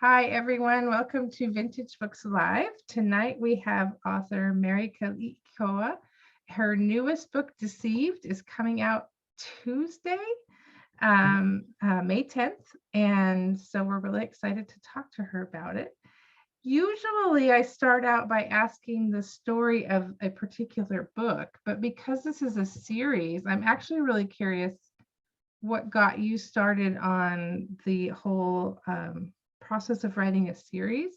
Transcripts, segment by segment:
Hi, everyone. Welcome to Vintage Books Live. Tonight we have author Mary Keliikoa. Her newest book, Deceived, is coming out Tuesday, May 10th. And so we're really excited to talk to her about it. Usually I start out by asking the story of a particular book, but because this is a series, I'm actually really curious what got you started on the whole process of writing a series.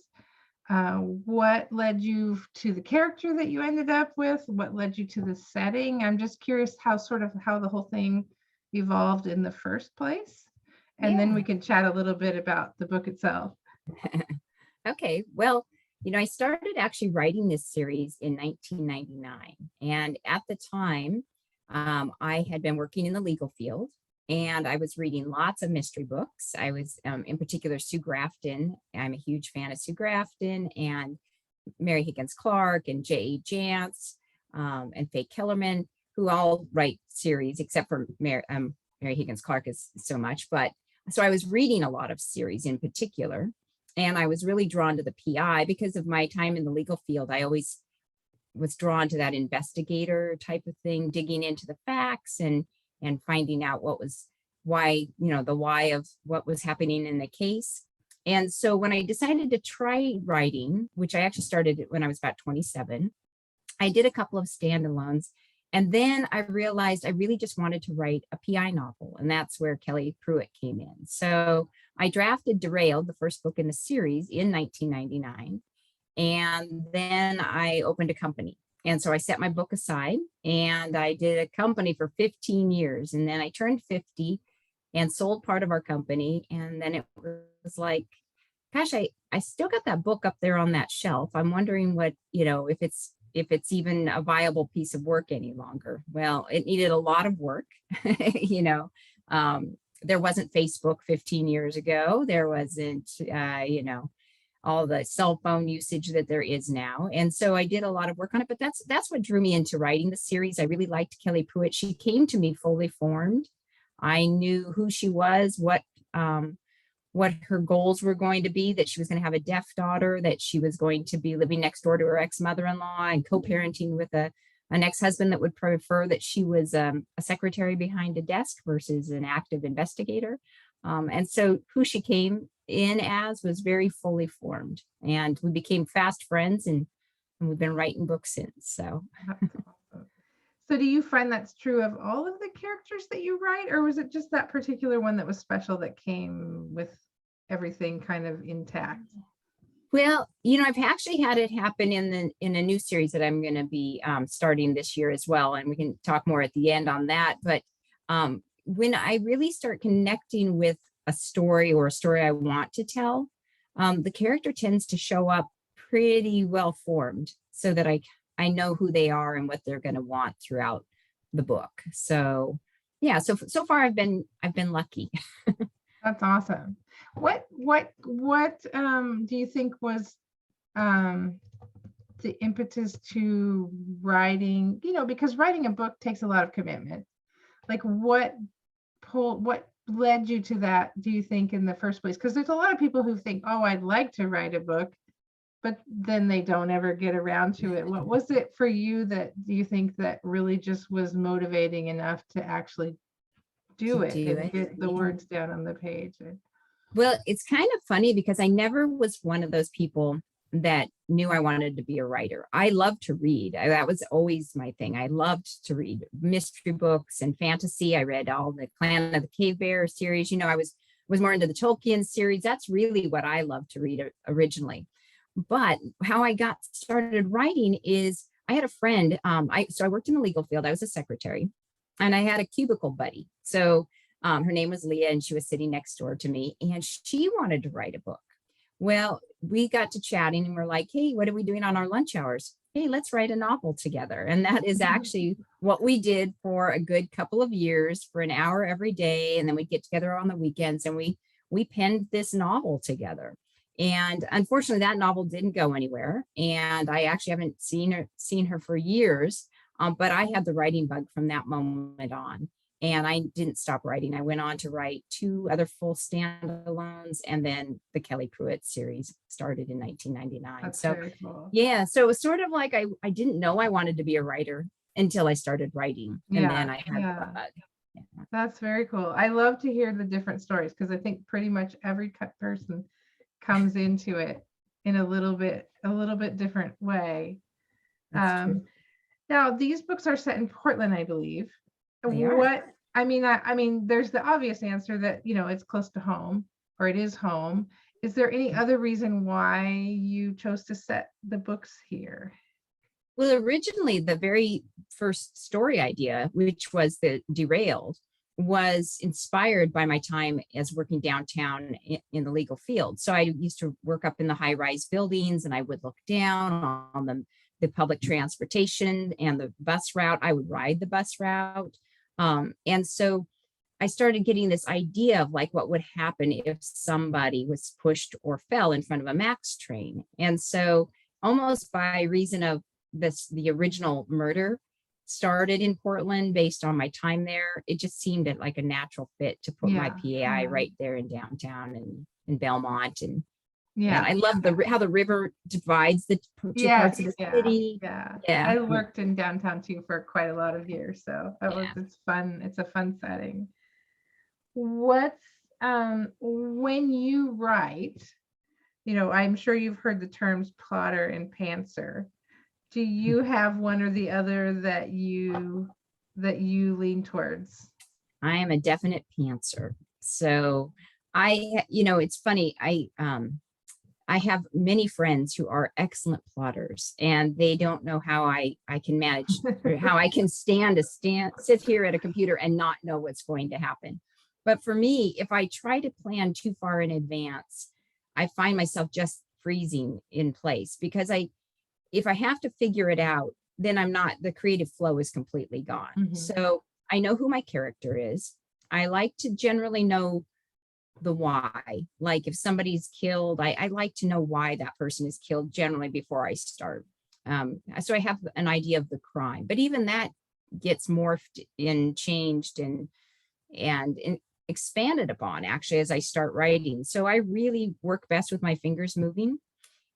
What led you to the character that you ended up with? What led you to the setting? I'm just curious how the whole thing evolved in the first place. And then we can chat a little bit about the book itself. Okay, well, I started actually writing this series in 1999. And at the time, I had been working in the legal field and I was reading lots of mystery books. I was, in particular, Sue Grafton. I'm a huge fan of Sue Grafton and Mary Clark and J.A. Jance and Faye Kellerman, who all write series, except for Mary Clark is so much. But so I was reading a lot of series in particular. And I was really drawn to the PI because of my time in the legal field. I always was drawn to that investigator type of thing, digging into the facts and finding out the why of what was happening in the case. And so when I decided to try writing, which I actually started when I was about 27, I did a couple of standalones. And then I realized I really just wanted to write a PI novel. And that's where Kelly Pruett came in. So I drafted Derailed, the first book in the series, in 1999. And then I opened a company. And so I set my book aside and I did a company for 15 years. And then I turned 50 and sold part of our company. And then it was like, gosh, I still got that book up there on that shelf. I'm wondering what, if it's even a viable piece of work any longer. Well, it needed a lot of work. There wasn't Facebook 15 years ago. There wasn't, all the cell phone usage that there is now. And so I did a lot of work on it, but that's what drew me into writing the series. I really liked Kelly Pruett. She came to me fully formed. I knew who she was, what her goals were going to be, that she was going to have a deaf daughter, that she was going to be living next door to her ex-mother-in-law and co-parenting with an ex-husband that would prefer that she was a secretary behind a desk versus an active investigator. And so who she came in as was very fully formed. And we became fast friends and we've been writing books since. So. So do you find that's true of all of the characters that you write, or was it just that particular one that was special that came with everything kind of intact? Well, I've actually had it happen in a new series that I'm going to be starting this year as well, and we can talk more at the end on that. But when I really start connecting with a story or a story I want to tell, the character tends to show up pretty well formed, so that I know who they are and what they're going to want throughout the book. So yeah, so far I've been lucky. That's awesome. What do you think was the impetus to writing? Because writing a book takes a lot of commitment. Like what led you to that, do you think, in the first place? Because there's a lot of people who think, oh, I'd like to write a book, but then they don't ever get around to it. What was it for you do you think that really just was motivating enough to actually do it and get the words down on the page? Well, it's kind of funny because I never was one of those people that knew I wanted to be a writer. I love to read. That was always my thing. I loved to read mystery books and fantasy. I read all the Clan of the Cave Bear series. I was more into the Tolkien series. That's really what I loved to read originally. But how I got started writing is I had a friend. So I worked in the legal field. I was a secretary, and I had a cubicle buddy. So her name was Leah, and she was sitting next door to me, and she wanted to write a book. Well, we got to chatting and we're like, hey, what are we doing on our lunch hours? Hey, let's write a novel together. And that is actually what we did for a good couple of years, for an hour every day. And then we'd get together on the weekends and we penned this novel together. And unfortunately, that novel didn't go anywhere. And I actually haven't seen her for years. But I had the writing bug from that moment on. And I didn't stop writing. I went on to write 2 other full standalones, and then the Kelly Pruett series started in 1999. That's So very cool. yeah, so it was sort of like I didn't know I wanted to be a writer until I started writing, and then Yeah, I had the yeah. bug. Yeah. That's very cool. I love to hear the different stories because I think pretty much every person comes into it in a little bit different way. That's true. Now these books are set in Portland, I believe. They are. What I mean, there's the obvious answer that it's close to home or it is home. Is there any other reason why you chose to set the books here? Well, originally, the very first story idea, which was the Derailed, was inspired by my time as working downtown in the legal field. So I used to work up in the high-rise buildings, and I would look down on the public transportation and the bus route. I would ride the bus route. And so I started getting this idea of like what would happen if somebody was pushed or fell in front of a MAX train. And so almost by reason of the original murder started in Portland based on my time there, it just seemed like a natural fit to put my Yeah, PAI right there in downtown and in Belmont. And yeah, I love how the river divides the 2 parts of yes, the yeah, city. yeah. Yeah, I worked in downtown too for quite a lot of years, so yeah. it's fun. It's a fun setting. What's when you write, I'm sure you've heard the terms plotter and pantser. Do you have one or the other that you lean towards? I am a definite pantser. So it's funny. I have many friends who are excellent plotters, and they don't know how I can manage or how I can sit here at a computer and not know what's going to happen. But for me, if I try to plan too far in advance, I find myself just freezing in place because if I have to figure it out, then the creative flow is completely gone. Mhm. So I know who my character is. I like to generally know the why. Like if somebody's killed, I like to know why that person is killed generally before I start. So I have an idea of the crime, but even that gets morphed and changed and expanded upon actually as I start writing. So I really work best with my fingers moving.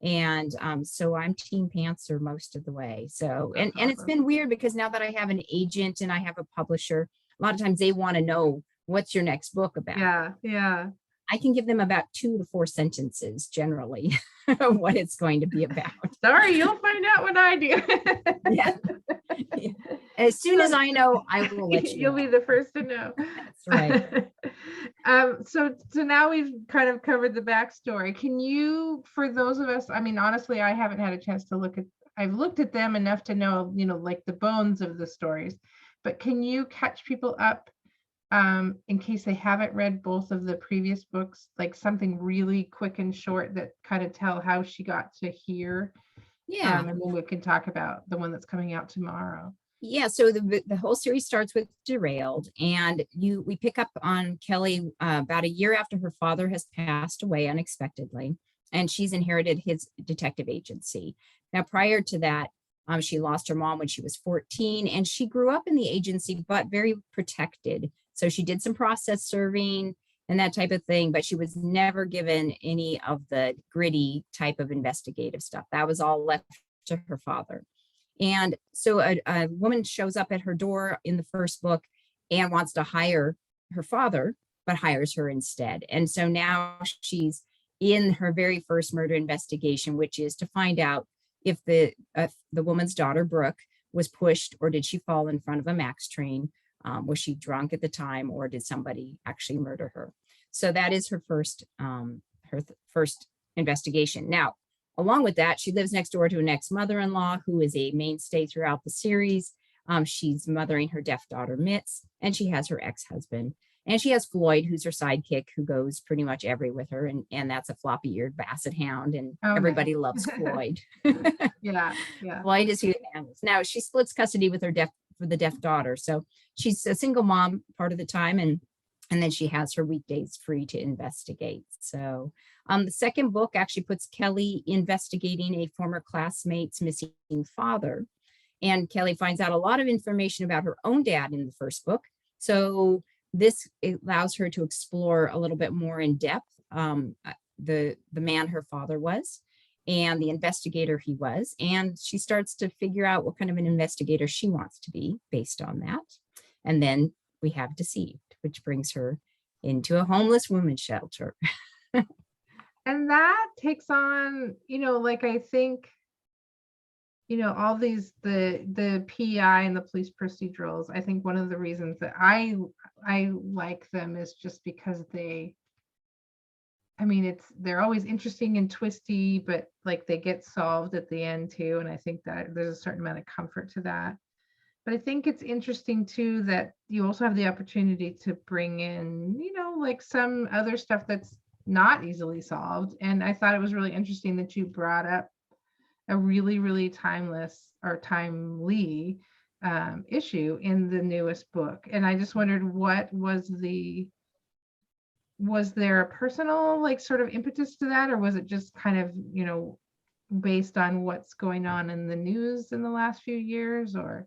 And so I'm team pantser most of the way. So and it's been weird because now that I have an agent and I have a publisher, a lot of times they want to know what's your next book about. Yeah, yeah. I can give them about 2 to 4 sentences generally what it's going to be about. Sorry, you'll find out when I do. Yeah. As soon as I know, I will let you You'll know. be the first to know. That's right. So now we've kind of covered the backstory. Can you, for those of us, I mean, honestly, I haven't had a chance to I've looked at them enough to know, like the bones of the stories, but can you catch people up in case they haven't read both of the previous books, like something really quick and short that kind of tell how she got to here? Yeah. And then we can talk about the one that's coming out tomorrow. Yeah, so the whole series starts with Derailed, and we pick up on Kelly about a year after her father has passed away unexpectedly, and she's inherited his detective agency. Now, prior to that, she lost her mom when she was 14, and she grew up in the agency, but very protected. So she did some process serving and that type of thing, but she was never given any of the gritty type of investigative stuff. That was all left to her father. And so a woman shows up at her door in the first book and wants to hire her father, but hires her instead. And so now she's in her very first murder investigation, which is to find out if the woman's daughter, Brooke, was pushed or did she fall in front of a MAX train? Was she drunk at the time or did somebody actually murder her? So that is her first investigation. Now, along with that, she lives next door to an ex-mother-in-law who is a mainstay throughout the series. She's mothering her deaf daughter, Mitz, and she has her ex-husband. And she has Floyd, who's her sidekick, who goes pretty much every with her. And that's a floppy-eared basset hound, and everybody loves Floyd. Yeah. Floyd is who handles. Now, she splits custody with for the deaf daughter. So she's a single mom part of the time, and then she has her weekdays free to investigate. So the second book actually puts Kelly investigating a former classmate's missing father. And Kelly finds out a lot of information about her own dad in the first book, So this allows her to explore a little bit more in depth the man her father was and the investigator he was. And she starts to figure out what kind of an investigator she wants to be based on that. And then we have Deceived, which brings her into a homeless women's shelter. And that takes on, like, I think, all these, the PI and the police procedurals, I think one of the reasons that I like them is just because they're always interesting and twisty, but like they get solved at the end too. And I think that there's a certain amount of comfort to that. But I think it's interesting too that you also have the opportunity to bring in, like some other stuff that's not easily solved. And I thought it was really interesting that you brought up a really, really timeless or timely issue in the newest book. And I just wondered, was there a personal, like, sort of impetus to that, or was it just kind of, based on what's going on in the news in the last few years, or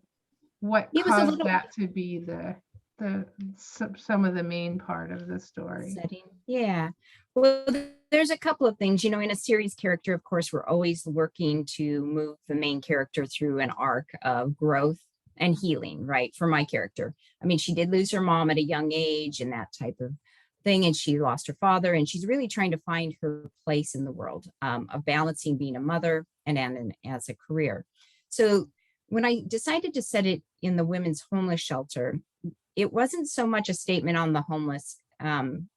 what It was a caused little that to be some of the main part of the story? setting. Yeah. Well, there's a couple of things, in a series character, of course, we're always working to move the main character through an arc of growth and healing, right? For my character. I mean, she did lose her mom at a young age and that type of thing. And she lost her father, and she's really trying to find her place in the world of balancing being a mother and as a career. So when I decided to set it in the women's homeless shelter, it wasn't so much a statement on the homeless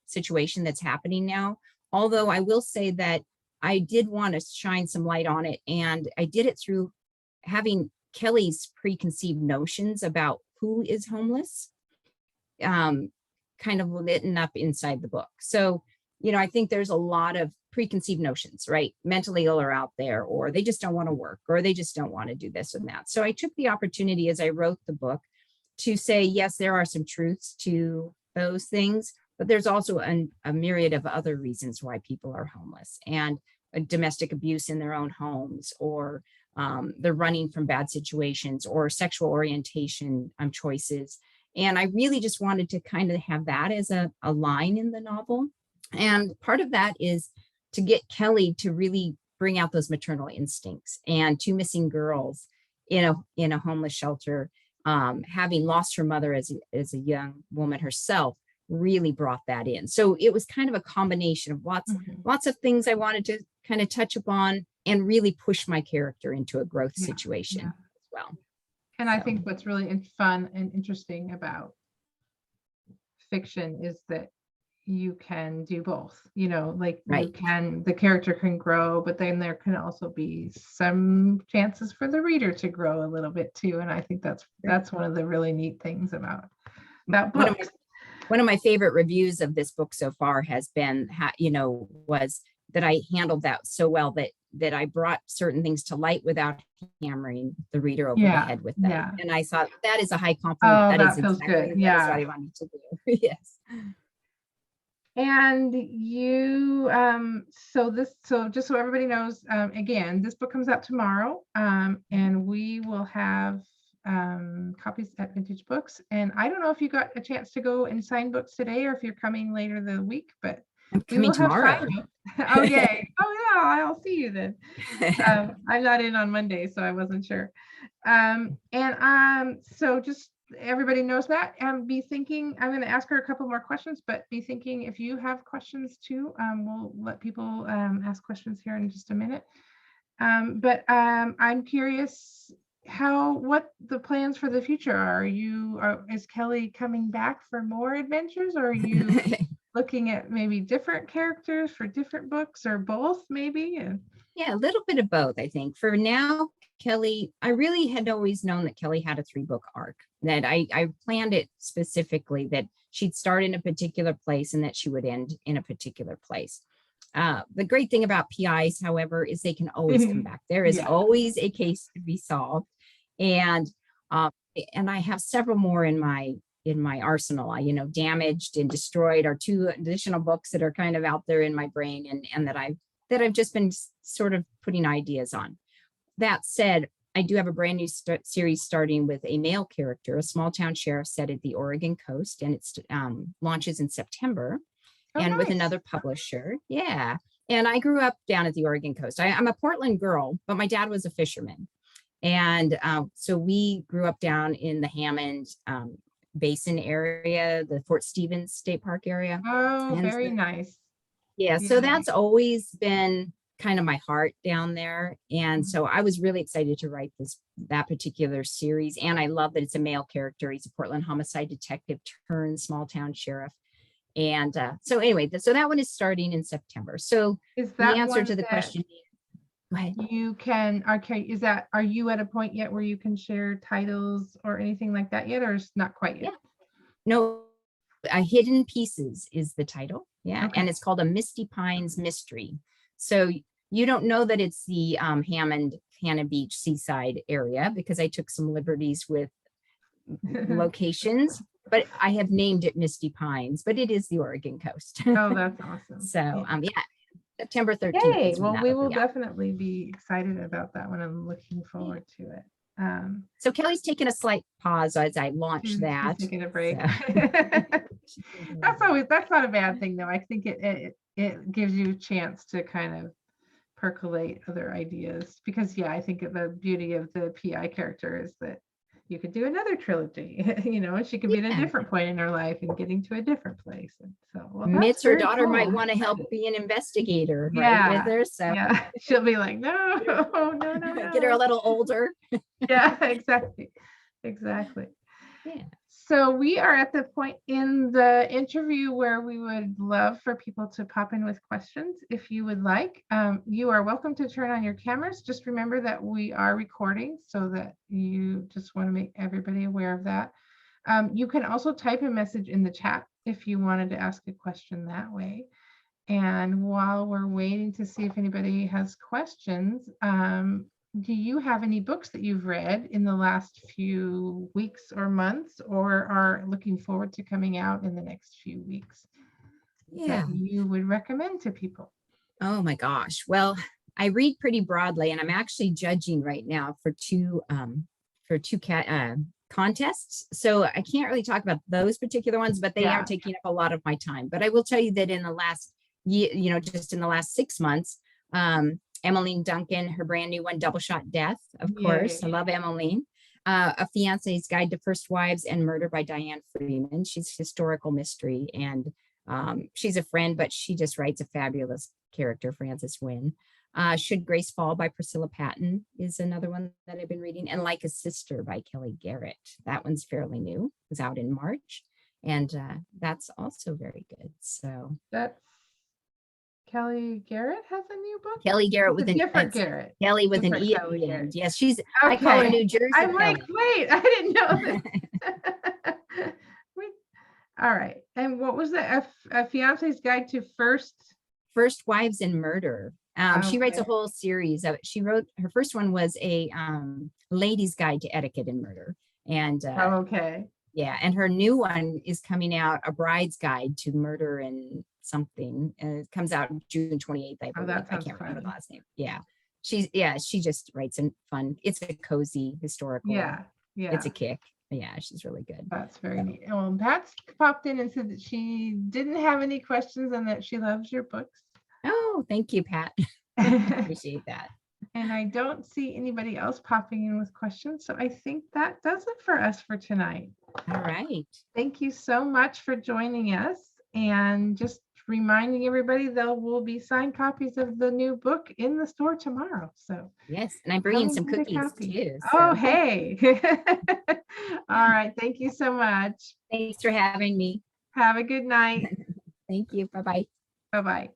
situation that's happening now. Although I will say that I did want to shine some light on it. And I did it through having Kelly's preconceived notions about who is homeless kind of written up inside the book. So, I think there's a lot of preconceived notions, right? Mentally ill are out there, or they just don't want to work, or they just don't want to do this and that. So I took the opportunity as I wrote the book to say, yes, there are some truths to those things, but there's also a myriad of other reasons why people are homeless, and domestic abuse in their own homes, or they're running from bad situations, or sexual orientation choices. And I really just wanted to kind of have that as a line in the novel. And part of that is to get Kelly to really bring out those maternal instincts. And two missing girls in a homeless shelter, having lost her mother as a young woman herself, really brought that in. So it was kind of a combination of lots of things I wanted to kind of touch upon and really push my character into a growth situation as well. And I think what's really fun and interesting about fiction is that you can do both, like right. The character can grow, but then there can also be some chances for the reader to grow a little bit too. And I think that's one of the really neat things about books. One of my favorite reviews of this book so far has been, was that I handled that so well that I brought certain things to light without hammering the reader over the head with them. Yeah. And I thought that is a high compliment. Oh, that feels exactly good. Yeah. That's what I wanted to do. Yes. And you, so just so everybody knows, again, this book comes out tomorrow, and we will have copies at Vintage Books. And I don't know if you got a chance to go and sign books today, or if you're coming later the week, but I'm coming tomorrow. Oh, yay. Oh, yeah, I'll see you then. I'm not in on Monday, so I wasn't sure. So just everybody knows that, and be thinking, I'm going to ask her a couple more questions, but be thinking if you have questions too. We'll let people ask questions here in just a minute. But I'm curious what the plans for the future are. Is Kelly coming back for more adventures, or are you looking at maybe different characters for different books, or both maybe? Yeah, a little bit of both, I think. For now, Kelly, I really had always known that Kelly had a 3-book arc, that I planned it specifically that she'd start in a particular place and that she would end in a particular place. The great thing about PIs, however, is they can always come back. There is always a case to be solved. And I have several more in my arsenal. Damaged and Destroyed are 2 additional books that are kind of out there in my brain, and that I've just been sort of putting ideas on. That said, I do have a brand new series starting with a male character, a small town sheriff set at the Oregon coast, and it's launches in September, Oh, and with nice. another publisher. Yeah. And I grew up down at the Oregon coast. I'm a Portland girl, but my dad was a fisherman. And so we grew up down in the Hammond Basin area, the Fort Stevens State Park area. Oh, And very so, nice. yeah, so Yeah. that's always been kind of my heart down there. And so I was really excited to write that particular series. And I love that it's a male character. He's a Portland homicide detective turned small town sheriff. And so anyway, so that one is starting in September. So Is the that answer one to the that question, go ahead. you can, okay, are you at a point yet where you can share titles or anything like that yet, or is not quite yet? Yeah. No, Hidden Pieces is the title. Yeah. Okay. And it's called A Misty Pines Mystery. So you don't know that it's the Hammond, Hannah Beach seaside area because I took some liberties with locations, but I have named it Misty Pines, but it is the Oregon coast. Oh, that's awesome. So yeah, September 13th. Yay. Well, we will definitely be excited about that one. I'm looking forward to it. So Kelly's taking a slight pause as I launch that. She's taking a break. So. That's not a bad thing though. I think it gives you a chance to kind of percolate other ideas because yeah, I think the beauty of the PI character is that you could do another trilogy, she could be at a different point in her life and getting to a different place. And so Mitz, her daughter, might want to help be an investigator, right, with her. So yeah, she'll be like, no. Get her a little older. Yeah, exactly. Yeah. So we are at the point in the interview where we would love for people to pop in with questions if you would like. You are welcome to turn on your cameras. Just remember that we are recording so that you just want to make everybody aware of that. You can also type a message in the chat if you wanted to ask a question that way. And while we're waiting to see if anybody has questions, do you have any books that you've read in the last few weeks or months or are looking forward to coming out in the next few weeks that you would recommend to people? Oh my gosh. Well, I read pretty broadly and I'm actually judging right now for two contests. So I can't really talk about those particular ones, but they are taking up a lot of my time. But I will tell you that in the last year, just in the last 6 months, Emmeline Duncan, her brand new one, Double Shot Death, of course. I love Emmeline. A Fiance's Guide to First Wives and Murder by Diane Freeman. She's historical mystery and she's a friend, but she just writes a fabulous character, Frances Wynn. Should Grace Fall by Priscilla Patton is another one that I've been reading. And Like a Sister by Kelly Garrett. That one's fairly new. It was out in March. And that's also very good. So that's Kelly Garrett has a new book? Kelly Garrett with a different Garrett. Kelly with an E at the end. Yes, she's, I call her New Jersey. I'm like, wait, I didn't know that. All right. And what was the a Fiance's Guide to First Wives and Murder? She writes a whole series of it. She wrote, her first one was a Lady's Guide to Etiquette and Murder. And yeah, and her new one is coming out, A Bride's Guide to Murder and something. And it comes out June 28th, I believe. I can't remember the last name. Yeah. She just writes a fun, it's a cozy historical. Yeah. It's a kick. Yeah, she's really good. That's very neat. Well, Pat's popped in and said that she didn't have any questions and that she loves your books. Oh, thank you, Pat. Appreciate that. And I don't see anybody else popping in with questions. So I think that does it for us for tonight. All right. Thank you so much for joining us. And just reminding everybody there will be signed copies of the new book in the store tomorrow. So yes, and I'm bringing some cookies too. So. Oh, hey. All right. Thank you so much. Thanks for having me. Have a good night. Thank you. Bye-bye. Bye-bye.